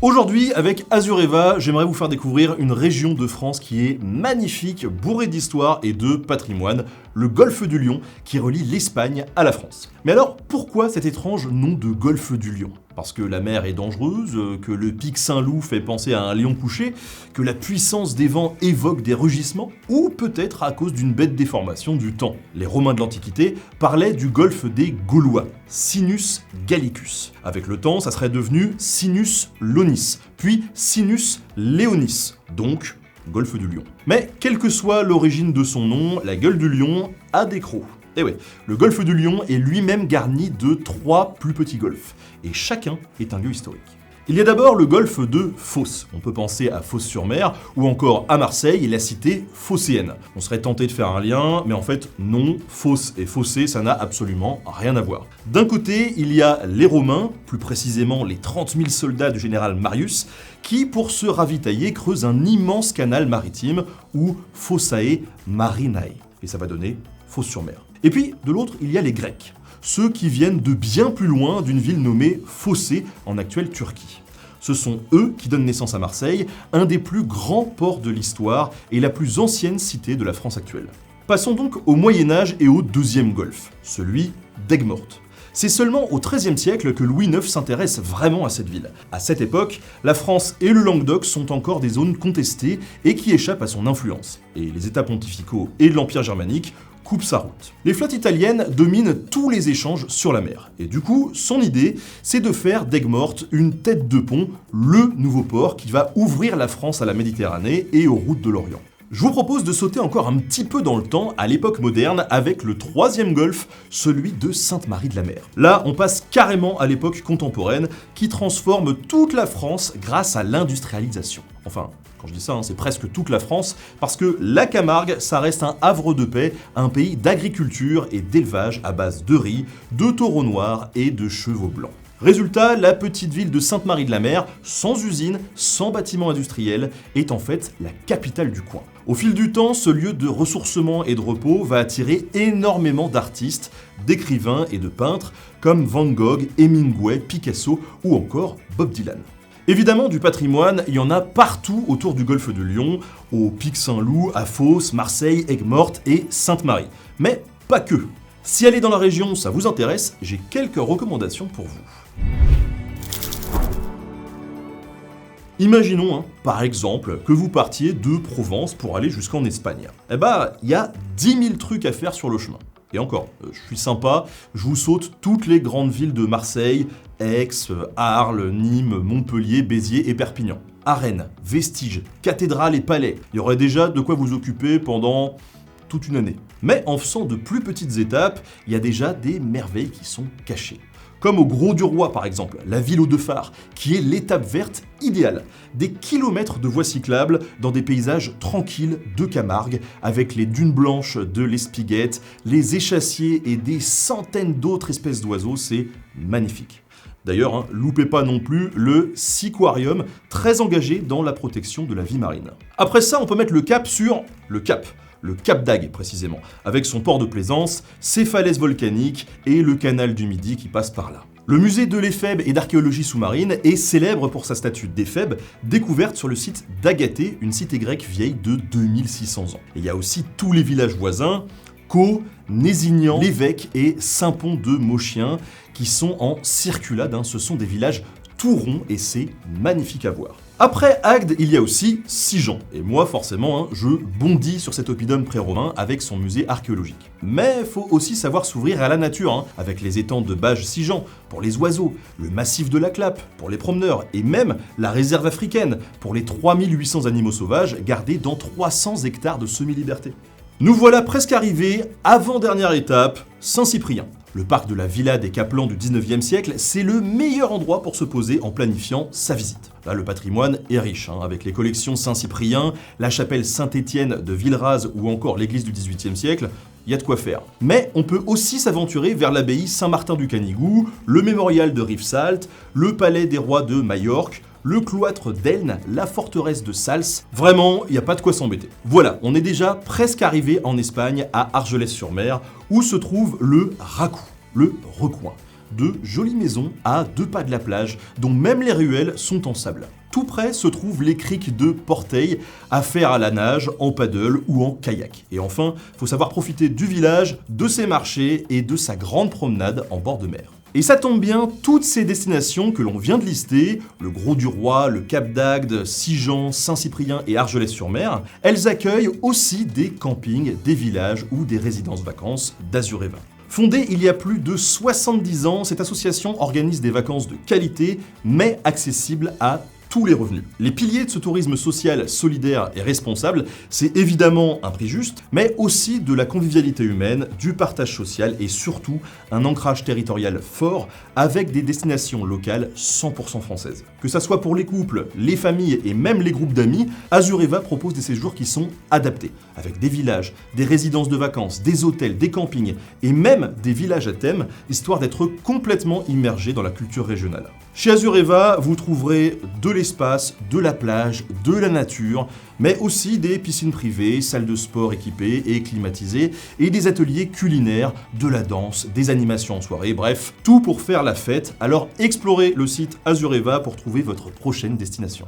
Aujourd'hui, avec Azureva, j'aimerais vous faire découvrir une région de France qui est magnifique, bourrée d'histoire et de patrimoine, le golfe du Lion, qui relie l'Espagne à la France. Mais alors, pourquoi cet étrange nom de golfe du Lion ? Parce que la mer est dangereuse, que le pic Saint-Loup fait penser à un lion couché, que la puissance des vents évoque des rugissements, ou peut-être à cause d'une bête déformation du temps. Les Romains de l'Antiquité parlaient du golfe des Gaulois, Sinus Gallicus. Avec le temps, ça serait devenu Sinus Lonis, puis Sinus Leonis, donc golfe du Lion. Mais quelle que soit l'origine de son nom, la gueule du lion a des crocs. Et ouais, le golfe du Lion est lui-même garni de 3 plus petits golfes, et chacun est un lieu historique. Il y a d'abord le golfe de Fos. On peut penser à Fos-sur-Mer, ou encore à Marseille et la cité phocéenne. On serait tenté de faire un lien, mais en fait non, Fos et fossé, ça n'a absolument rien à voir. D'un côté, il y a les Romains, plus précisément les 30 000 soldats du général Marius, qui, pour se ravitailler, creusent un immense canal maritime, ou Fossae Marinae. Et ça va donner Fos-sur-Mer. Et puis, de l'autre, il y a les Grecs, ceux qui viennent de bien plus loin d'une ville nommée Fossé, en actuelle Turquie. Ce sont eux qui donnent naissance à Marseille, un des plus grands ports de l'histoire et la plus ancienne cité de la France actuelle. Passons donc au Moyen-Âge et au deuxième golfe, celui d'Aigues-Mortes. C'est seulement au XIIIe siècle que Louis IX s'intéresse vraiment à cette ville. À cette époque, la France et le Languedoc sont encore des zones contestées et qui échappent à son influence. Et les États pontificaux et de l'Empire germanique coupe sa route. Les flottes italiennes dominent tous les échanges sur la mer. Et du coup, son idée, c'est de faire d'Aigues-Mortes une tête de pont, le nouveau port qui va ouvrir la France à la Méditerranée et aux routes de l'Orient. Je vous propose de sauter encore un petit peu dans le temps, à l'époque moderne, avec le troisième golfe, celui de Sainte-Marie-de-la-Mer. Là, on passe carrément à l'époque contemporaine, qui transforme toute la France grâce à l'industrialisation. Enfin, quand je dis ça, c'est presque toute la France, parce que la Camargue, ça reste un havre de paix, un pays d'agriculture et d'élevage à base de riz, de taureaux noirs et de chevaux blancs. Résultat, la petite ville de Sainte-Marie-de-la-Mer, sans usine, sans bâtiment industriel, est en fait la capitale du coin. Au fil du temps, ce lieu de ressourcement et de repos va attirer énormément d'artistes, d'écrivains et de peintres, comme Van Gogh, Hemingway, Picasso ou encore Bob Dylan. Évidemment, du patrimoine, il y en a partout autour du golfe du Lion, au pic Saint-Loup, à Fos, Marseille, Aigues-Mortes et Sainte-Marie. Mais pas que. Si aller dans la région, ça vous intéresse, j'ai quelques recommandations pour vous. Imaginons, par exemple, que vous partiez de Provence pour aller jusqu'en Espagne. Eh bah, il y a 10 000 trucs à faire sur le chemin. Et encore, je suis sympa, je vous saute toutes les grandes villes de Marseille, Aix, Arles, Nîmes, Montpellier, Béziers et Perpignan. Arènes, vestiges, cathédrales et palais. Il y aurait déjà de quoi vous occuper pendant toute une année. Mais en faisant de plus petites étapes, il y a déjà des merveilles qui sont cachées. Comme au Gros du Roi par exemple, la ville aux 2 phares, qui est l'étape verte idéale. Des kilomètres de voies cyclables dans des paysages tranquilles de Camargue, avec les dunes blanches de l'Espiguette, les échassiers et des centaines d'autres espèces d'oiseaux, c'est magnifique. D'ailleurs, loupez pas non plus le Siquarium, très engagé dans la protection de la vie marine. Après ça, on peut mettre le cap sur le Cap d'Agde précisément, avec son port de plaisance, ses falaises volcaniques et le canal du Midi qui passe par là. Le musée de l'Éphèbe et d'archéologie sous-marine est célèbre pour sa statue d'Éphèbe, découverte sur le site d'Agathée, une cité grecque vieille de 2600 ans. Et il y a aussi tous les villages voisins, Caux, Nézignan, l'Évêque et Saint-Pont de Mauchien, qui sont en circulade. Ce sont des villages tout ronds et c'est magnifique à voir. Après Agde, il y a aussi Sigean. Et moi, forcément, je bondis sur cet oppidum pré-romain avec son musée archéologique. Mais faut aussi savoir s'ouvrir à la nature, avec les étangs de Bages-Sigean pour les oiseaux, le massif de la Clappe pour les promeneurs, et même la réserve africaine pour les 3800 animaux sauvages gardés dans 300 hectares de semi-liberté. Nous voilà presque arrivés, avant-dernière étape, Saint-Cyprien. Le parc de la Villa des Caplans du 19e siècle, c'est le meilleur endroit pour se poser en planifiant sa visite. Là, le patrimoine est riche, avec les collections Saint-Cyprien, la chapelle Saint-Étienne de Villeraz ou encore l'église du 18e siècle, il y a de quoi faire. Mais on peut aussi s'aventurer vers l'abbaye Saint-Martin du Canigou, le mémorial de Rivesaltes, le palais des rois de Majorque, le cloître d'Elne, la forteresse de Sals. Vraiment, il n'y a pas de quoi s'embêter. Voilà, on est déjà presque arrivé en Espagne, à Argelès-sur-Mer, où se trouve le Racou, le recoin. de jolies maisons à 2 pas de la plage, dont même les ruelles sont en sable. Tout près se trouvent les criques de Porteil, à faire à la nage, en paddle ou en kayak. Et enfin, faut savoir profiter du village, de ses marchés et de sa grande promenade en bord de mer. Et ça tombe bien, toutes ces destinations que l'on vient de lister, le Grau-du-Roi, le Cap d'Agde, Sigean, Saint-Cyprien et Argelès-sur-Mer, elles accueillent aussi des campings, des villages ou des résidences vacances d'Azureva. Fondée il y a plus de 70 ans, cette association organise des vacances de qualité, mais accessibles à tous les revenus. Les piliers de ce tourisme social, solidaire et responsable, c'est évidemment un prix juste, mais aussi de la convivialité humaine, du partage social et surtout un ancrage territorial fort avec des destinations locales 100% françaises. Que ça soit pour les couples, les familles et même les groupes d'amis, Azureva propose des séjours qui sont adaptés, avec des villages, des résidences de vacances, des hôtels, des campings et même des villages à thème, histoire d'être complètement immergé dans la culture régionale. Chez Azureva, vous trouverez de l'espace, de la plage, de la nature, mais aussi des piscines privées, salles de sport équipées et climatisées, et des ateliers culinaires, de la danse, des animations en soirée, bref, tout pour faire la fête. Alors explorez le site Azureva pour trouver votre prochaine destination.